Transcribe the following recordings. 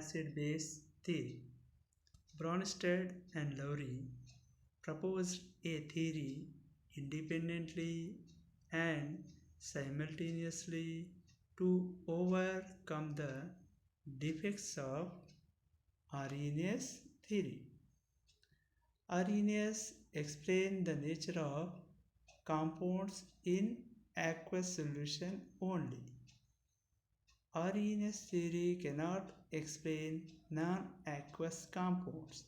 acid-base theory. Bronsted and Lowry proposed a theory independently and simultaneously to overcome the defects of Arrhenius theory. Arrhenius explained the nature of compounds in aqueous solution only. Arrhenius theory cannot explain non-aqueous compounds.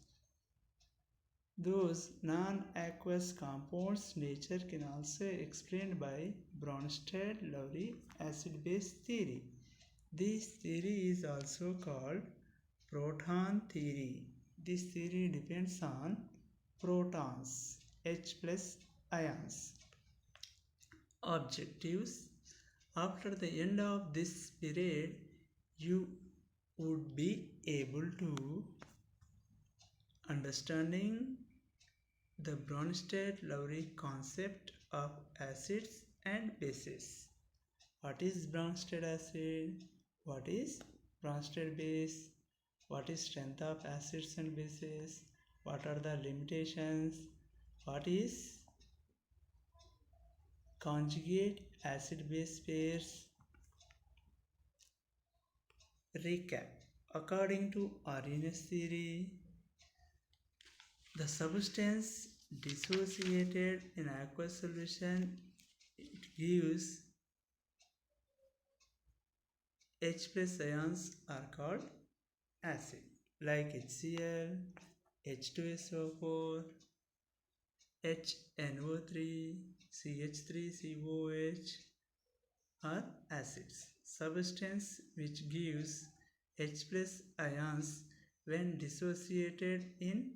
Those non-aqueous compounds' nature can also be explained by Bronsted-Lowry acid-base theory. This theory is also called proton theory. This theory depends on protons, H plus ions. Objectives: after the end of this period, you would be able to understanding the Bronsted-Lowry concept of acids and bases. What is Bronsted acid? What is Bronsted base? What is strength of acids and bases? What are the limitations? What is conjugate acid-base pairs? Recap. According to Arrhenius theory, the substance dissociated in aqueous solution, it gives H plus ions are called acid, like HCl, H2SO4, HNO3, CH3COH are acids. Substance which gives H plus ions when dissociated in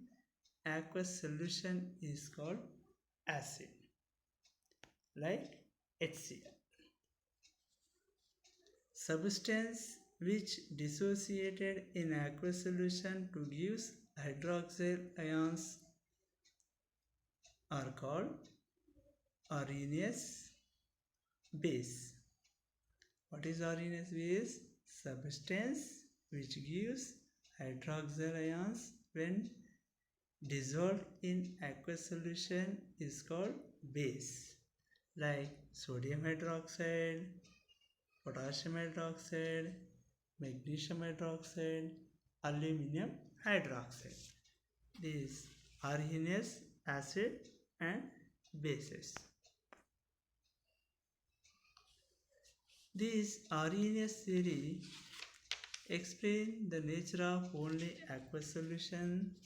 aqueous solution is called acid, like HCl. Substance which dissociated in aqueous solution to give hydroxyl ions are called Arrhenius base. What is Arrhenius base? Substance which gives hydroxyl ions when dissolved in aqueous solution is called base, like sodium hydroxide, potassium hydroxide, magnesium hydroxide, aluminum hydroxide. These are Arrhenius acid and bases. This Arrhenius theory explains the nature of only aqueous solution,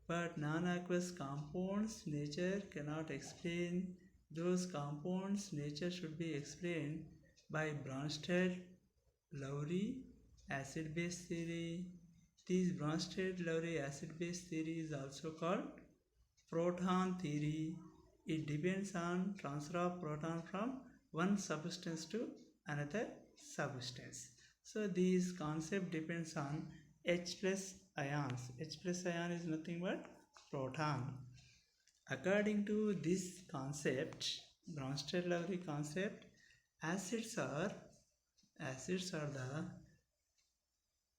but non-aqueous compounds' nature cannot explain. Those compounds' nature should be explained by Bronsted-Lowry acid-base theory. This Bronsted-Lowry acid-base theory is also called proton theory. It depends on transfer of proton from one substance to another substance. So this concept depends on H plus ions. H plus ion is nothing but proton. According to this concept, Bronsted-Lowry concept, acids are the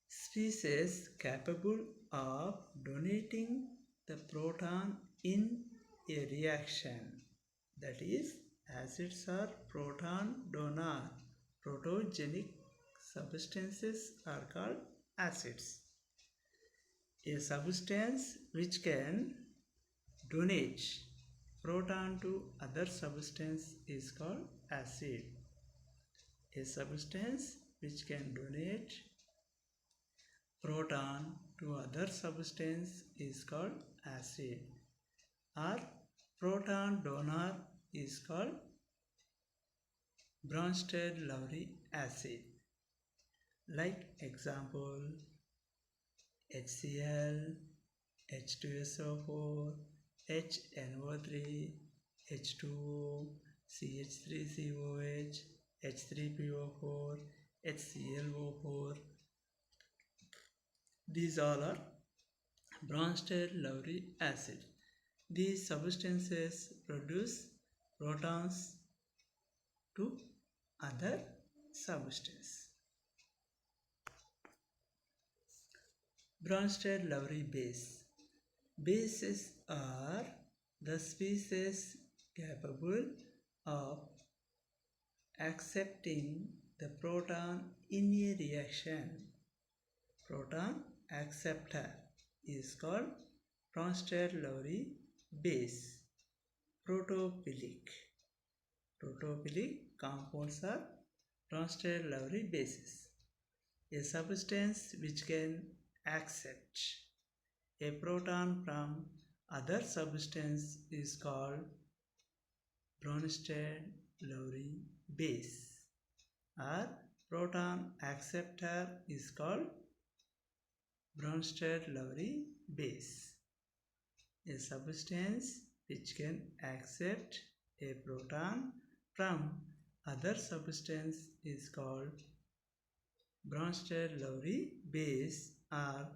species capable of donating the proton in a reaction. That is, acids are proton donor. Protogenic substances are called acids. A substance which can donate proton to other substance is called acid. A substance which can donate proton to other substance is called acid, or proton donor is called Bronsted-Lowry acid. Like example, HCl, H2SO4, HNO3, H2O, CH3COH, H3PO4, HClO4. These all are Bronsted-Lowry acid. These substances produce protons to other substance. Bronsted Lowry base. Bases are the species capable of accepting the proton in a reaction. Proton acceptor is called Bronsted Lowry base. Protophilic. Protophilic compounds are Bronsted Lowry bases. A substance which can accept a proton from other substance is called Bronsted Lowry base, or proton acceptor is called Bronsted Lowry base. A substance which can accept a proton from other substance is called Bronsted Lowry base, or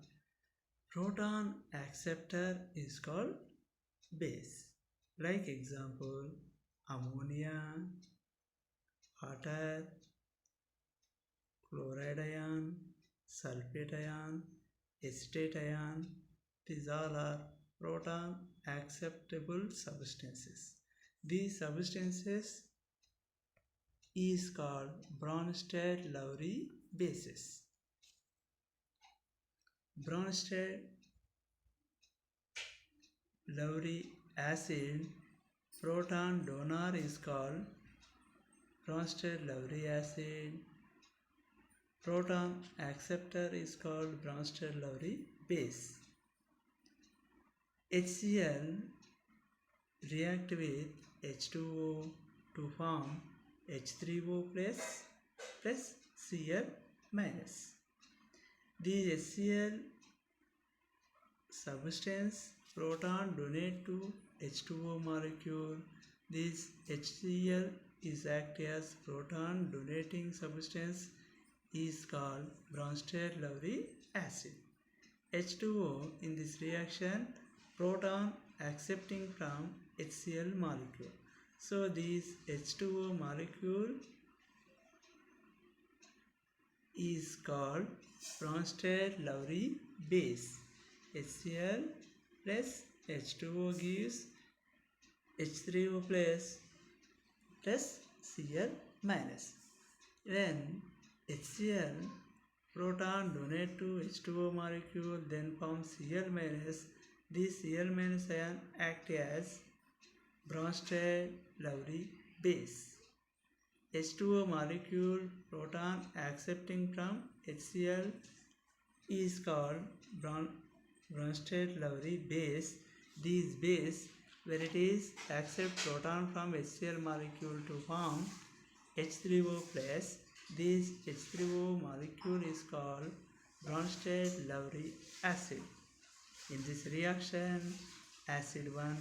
proton acceptor is called base. Like example, ammonia, water, chloride ion, sulfate ion, acetate ion. These all are proton acceptable substances. These substances is called Bronsted Lowry bases. Bronsted Lowry acid proton donor is called Bronsted Lowry acid. Proton acceptor is called Bronsted Lowry base. HCl react with H2O to form H3O plus Cl minus. These HCl substance proton donate to H2O molecule. This HCl is act as proton donating substance is called Bronsted Lowry acid. H2O in this reaction proton accepting from HCl molecule. So this H2O molecule is called Bronsted Lowry base. HCl plus H2O gives H3O plus Cl minus. When HCl proton donate to H2O molecule then form Cl minus. This Cl minus ion act as Bronsted Lowry base. H2O molecule proton accepting from HCl is called Bronsted Lowry base. These base where it is accept proton from HCl molecule to form H3O plus. This H3O molecule is called Bronsted Lowry acid. In this reaction, acid 1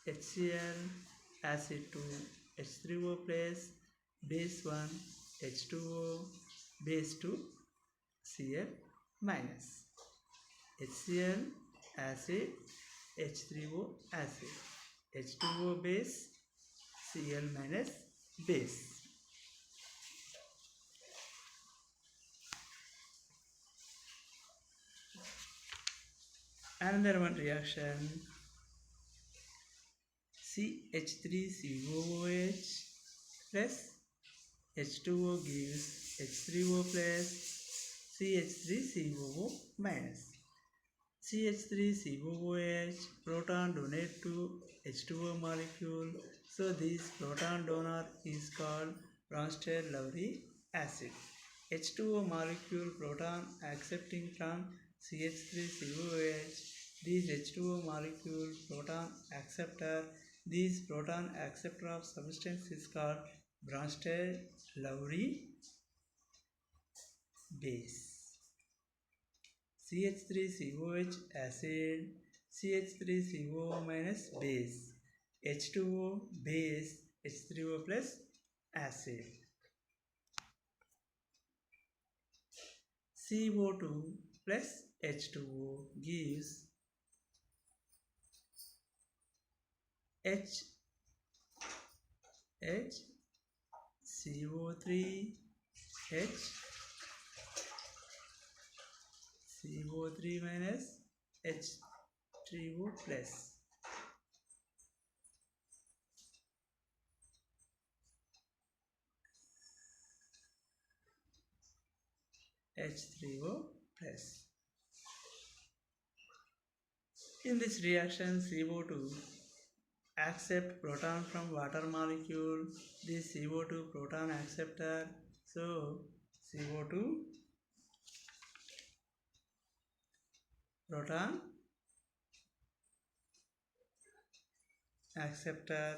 HCl, acid 2 H3O plus, base 1 H2O, base 2 Cl minus. HCl acid, H3O acid, H2O base, Cl minus base. Another one reaction, CH3COOH plus H2O gives H3O plus CH3COO minus. CH3COOH proton donate to H2O molecule. So this proton donor is called Bronsted Lowry acid. H2O molecule proton accepting from CH3COOH. This H2O molecule proton acceptor. This proton acceptor of substance is called Bronsted Lowry base. CH3COH acid, CH3COO minus base, H2O base, H3O plus acid. CO2 plus H2O gives CO3 H CO3 minus H3O plus. H3O plus. In this reaction, CO2 accept proton from water molecule. This CO2 proton acceptor. So CO2 proton acceptor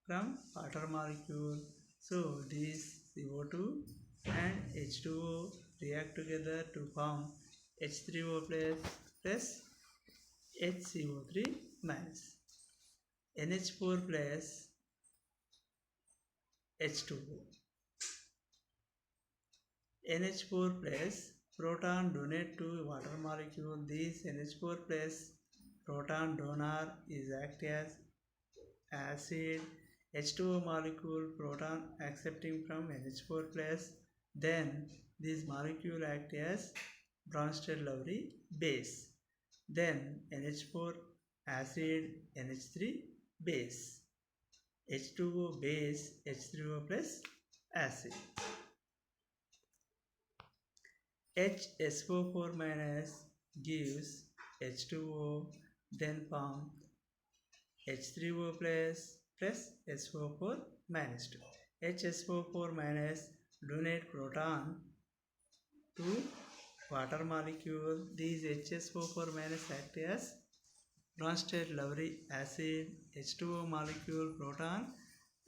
from water molecule. So this CO2 and H2O react together to form H3O plus HCO3 minus NH4 plus H2O. NH4 plus proton donate to water molecule. This NH4 plus proton donor is act as acid. H2O molecule proton accepting from NH4 plus. Then this molecule act as Bronsted Lowry base. Then NH4 acid NH3 base. H2O base H3O plus acid. HSO4 minus gives H2O, then form H3O plus SO4 minus 2. HSO4 minus donate proton to water molecule. These HSO4 minus act as Bronsted Lowry acid. H2O molecule proton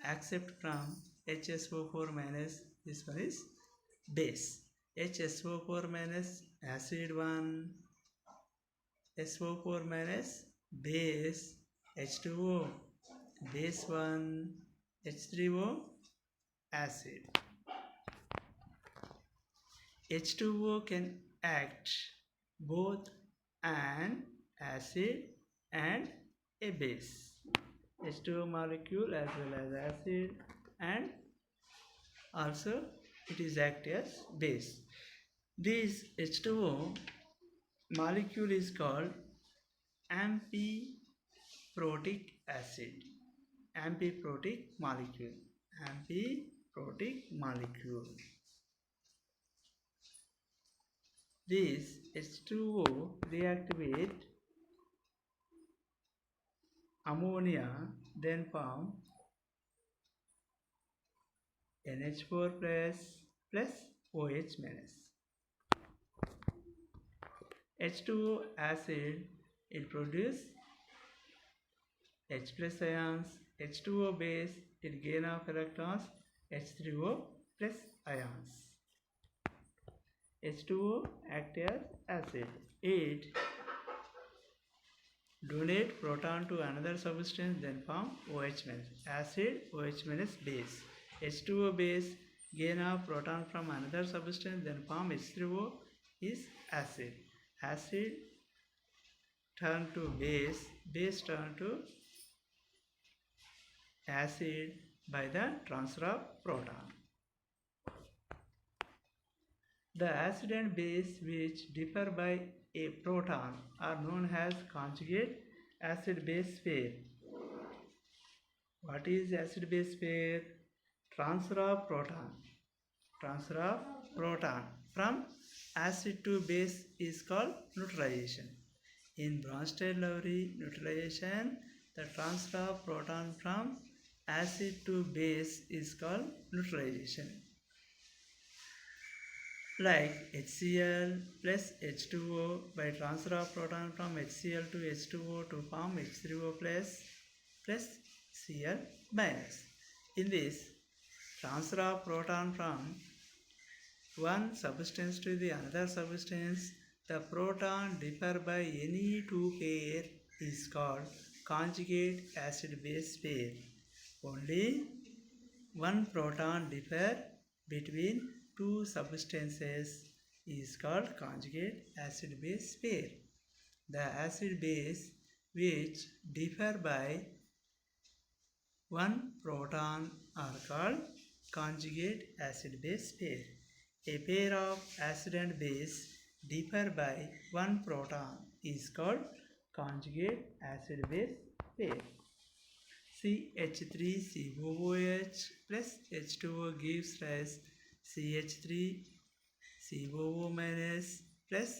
accept from HSO4 minus. This one is base. HSO4 minus acid 1, SO4 minus base H2O, base 1, H3O acid. H2O can act both an acid and a base. H2O molecule as well as acid, and also it is act as base. This H2O molecule is called amphiprotic acid. Amphiprotic molecule. Amphiprotic molecule. This H2O react with ammonia, then form NH4 plus OH minus. H2O acid, it produce H plus ions. H2O base, it gain of electrons, H3O plus ions. H2O act as acid. It donate proton to another substance, then form OH minus. Acid OH minus base. H2O base gain of proton from another substance, then form H3O is acid. Acid turn to base, base turn to acid by the transfer of proton. The acid and base which differ by a proton are known as conjugate acid-base pair. What is acid-base pair? Transfer of proton. Transfer of proton from acid to base is called neutralization. In Bronsted-Lowry neutralization, the transfer of proton from acid to base is called neutralization. Like HCl plus H2O, by transfer of proton from HCl to H2O to form H3O plus Cl minus. In this transfer of proton from one substance to the another substance, the proton differ by any two pair is called conjugate acid-base pair. Only one proton differ between two substances is called conjugate acid-base pair. The acid-base which differ by one proton are called conjugate acid-base pair. A pair of acid and base differ by one proton is called conjugate acid-base pair. CH3COOH plus H2O gives rise CH3COO minus plus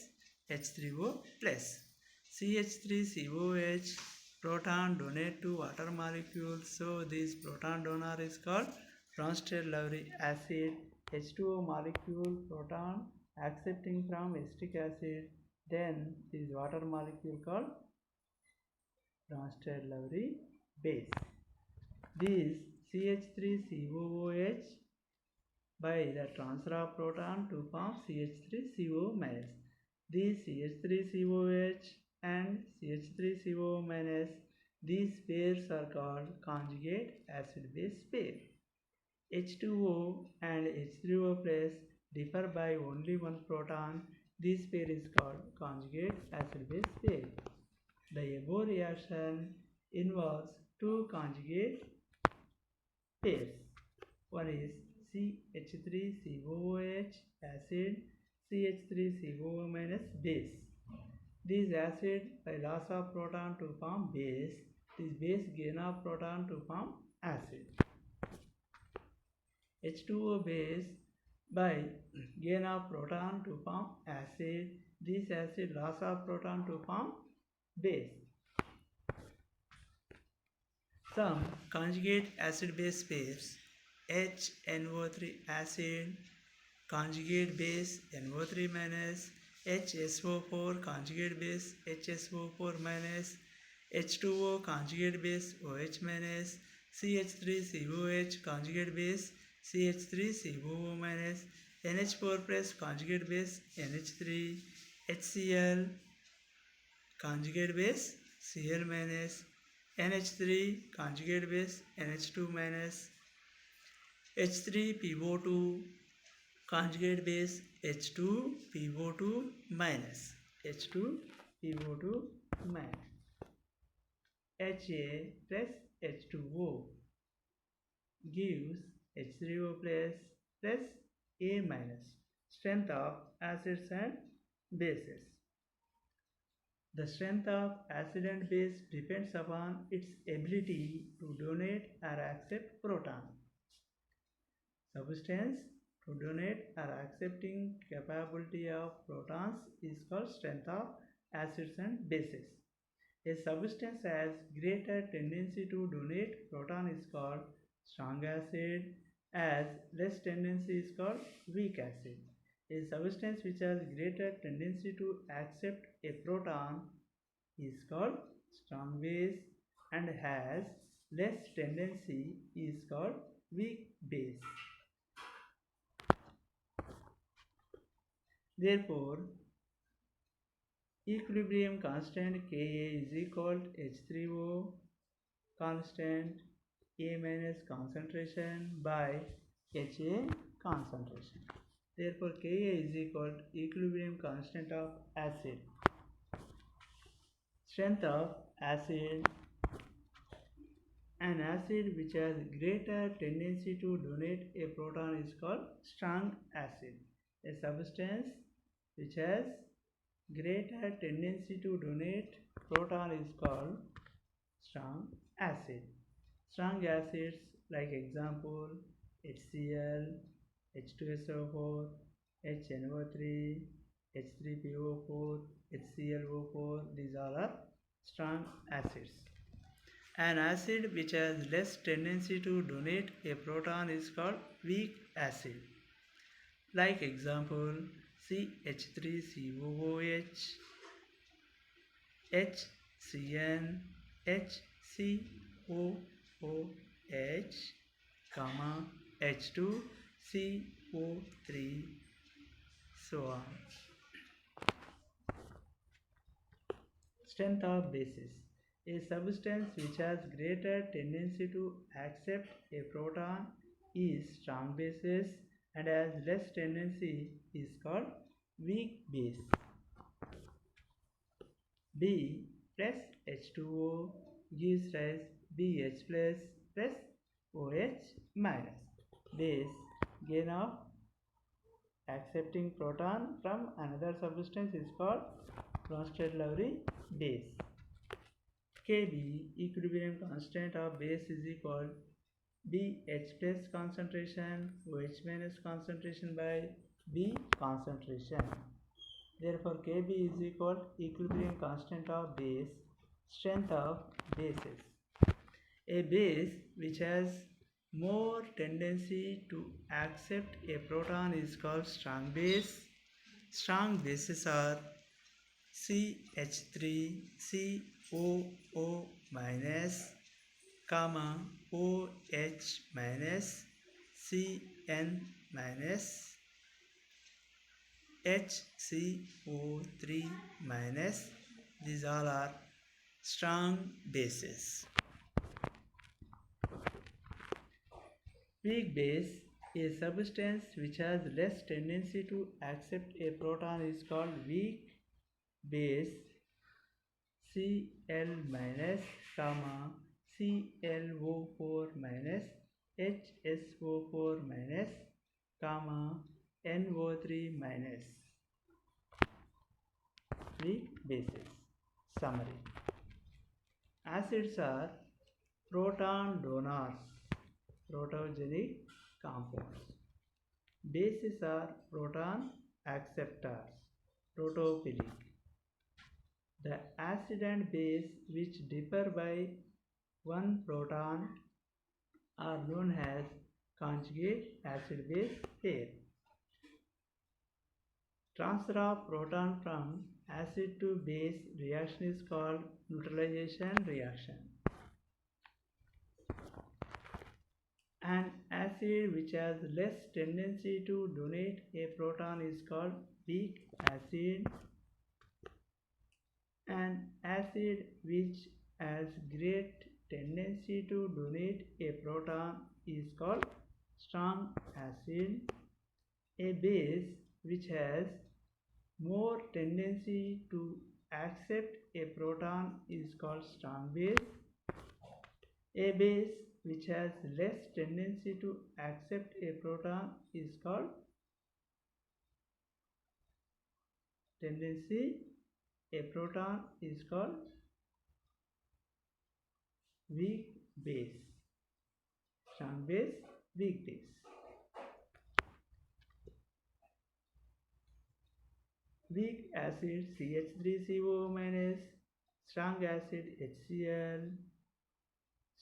H3O plus. CH3COOH proton donate to water molecules, so this proton donor is called Bronsted Lowry acid. H2O molecule proton accepting from acetic acid, then this water molecule called Bronsted Lowry base. This CH3COOH by the transfer of proton to form CH3CO minus. These CH3COH and CH3CO minus, these pairs are called conjugate acid-base pair. H2O and H3O plus differ by only one proton. This pair is called conjugate acid-base pair. The above reaction involves two conjugate pairs. One is CH3COOH acid, CH3COO minus base. This acid by loss of proton to form base. This base gain of proton to form acid. H2O base by gain of proton to form acid. This acid loss of proton to form base. Some conjugate acid-base pairs: HNO3 acid, conjugate base NO3 minus, HSO4 conjugate base HSO4 minus, H2O conjugate base OH minus, CH3COH conjugate base CH3COO minus, NH4 plus conjugate base NH3, HCl conjugate base Cl minus, NH3 conjugate base NH2 minus, H3PO2 conjugate base H2PO2 minus, H2PO2 minus, Ha plus H2O gives H3O plus A minus. Strength of acids and bases. The strength of acid and base depends upon its ability to donate or accept proton. Substance to donate or accepting capability of protons is called strength of acids and bases. A substance has greater tendency to donate proton is called strong acid, as less tendency is called weak acid. A substance which has greater tendency to accept a proton is called strong base, and has less tendency is called weak base. Therefore, equilibrium constant Ka is equal to H3O constant A minus concentration by Ha concentration. Therefore, Ka is equal to equilibrium constant of acid. Strength of acid. An acid which has greater tendency to donate a proton is called strong acid. A substance which has greater tendency to donate proton is called strong acid. Strong acids like example HCl, H2SO4, HNO3, H3PO4, HClO4, these all are strong acids. An acid which has less tendency to donate a proton is called weak acid. Like example CH3COOH, HCN, HCOOH, H2CO3, so on. Strength of bases. A substance which has greater tendency to accept a proton is strong bases, and has less tendency is called weak base. B plus H2O gives rise BH plus OH minus. Base gain of accepting proton from another substance is called Bronsted-Lowry base. Kb, equilibrium constant of base, is equal BH plus concentration OH minus concentration by B concentration. Therefore, Kb is equal equilibrium constant of base, strength of bases. A base which has more tendency to accept a proton is called strong base. Strong bases are CH3COO minus, OH minus, CN minus, HCO3 minus. These all are strong bases. Weak base, a substance which has less tendency to accept a proton, is called weak base. Cl minus, ClO4 minus, HSO4 minus, NO3 minus. Weak bases. Summary. Acids are proton donors, protogenic compounds. Bases are proton acceptors, protophilic. The acid and base which differ by one proton are known as conjugate acid-base pair. Transfer of proton from acid to base reaction is called neutralization reaction. An acid which has less tendency to donate a proton is called weak acid. An acid which has great tendency to donate a proton is called strong acid. A base which has more tendency to accept a proton is called strong base. A base which has less tendency to accept a proton is called weak base. Strong base, weak base. Weak acid CH3CO minus, strong acid HCl,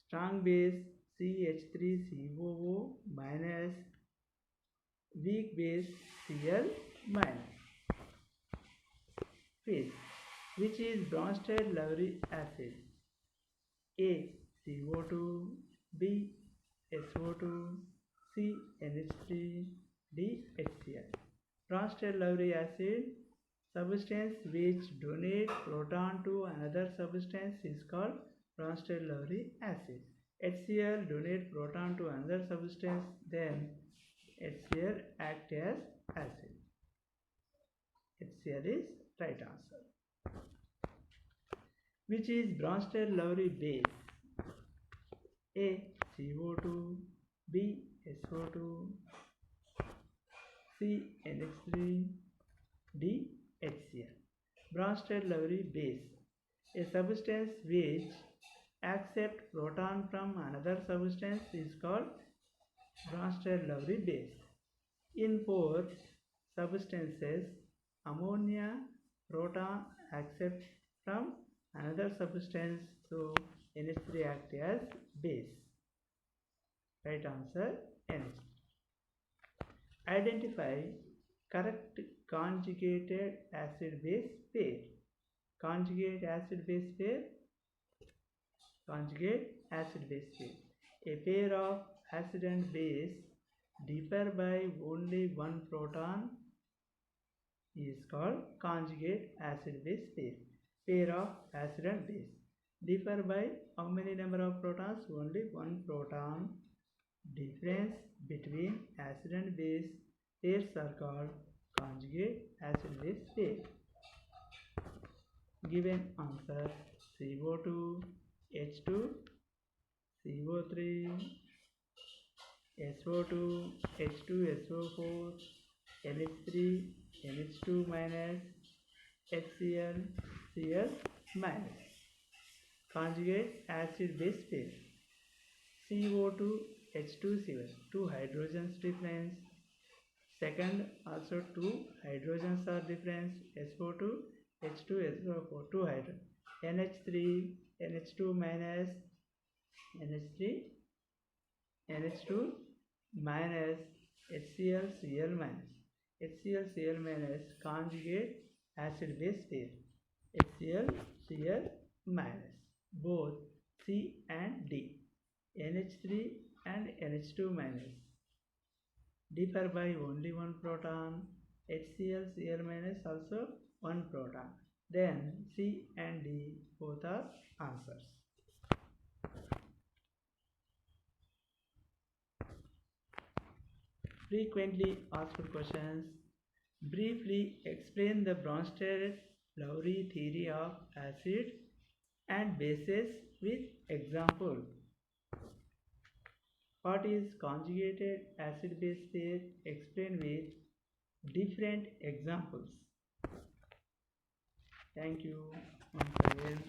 strong base CH3COO minus, weak base Cl minus. Phase. Which is Bronsted-Lowry acid? A. CO2, B. SO2, C. NH3, D. HCl. Bronsted-Lowry acid, substance which donate proton to another substance is called Bronsted-Lowry acid. HCl donate proton to another substance, then HCl act as acid. HCl is right answer. Which is Bronsted-Lowry base? A. CO2, B. SO2, C. NH3, D. HCl. Bronsted-Lowry base, a substance which accepts proton from another substance is called Bronsted-Lowry base. In four substances, ammonia proton accepts from another substance, so NH3 acts as base. Right answer NH3. Identify correct conjugated acid-base pair. Conjugate acid-base pair. Conjugate acid-base pair. A pair of acid and base differ by only one proton is called conjugate acid-base pair. Pair of acid and base differ by how many number of protons? Only one proton. Difference between acid and base pairs are called conjugate acid-base pair. Given answer: CO2, H2, CO3, SO2, H2SO4, NH3, NH2 minus, HCl, Cl minus. Conjugate acid base pair. CO2, H2Cl, two hydrogens difference. Second, also two hydrogens are difference. SO2, H2, SO4, two hydrogen. NH3, NH2 minus, NH3, NH2 minus, HCl, Cl minus. HCl, Cl minus conjugate acid base pair. HCl, Cl minus. Both C and D. NH3 and NH2 minus differ by only one proton. HCl, Cl minus also one proton. Then C and D both are answers. Frequently asked questions. Briefly explain the Bronsted-Lowry theory of acid and bases with example. What is conjugated acid-base pair? Explain with different examples. Thank you once again.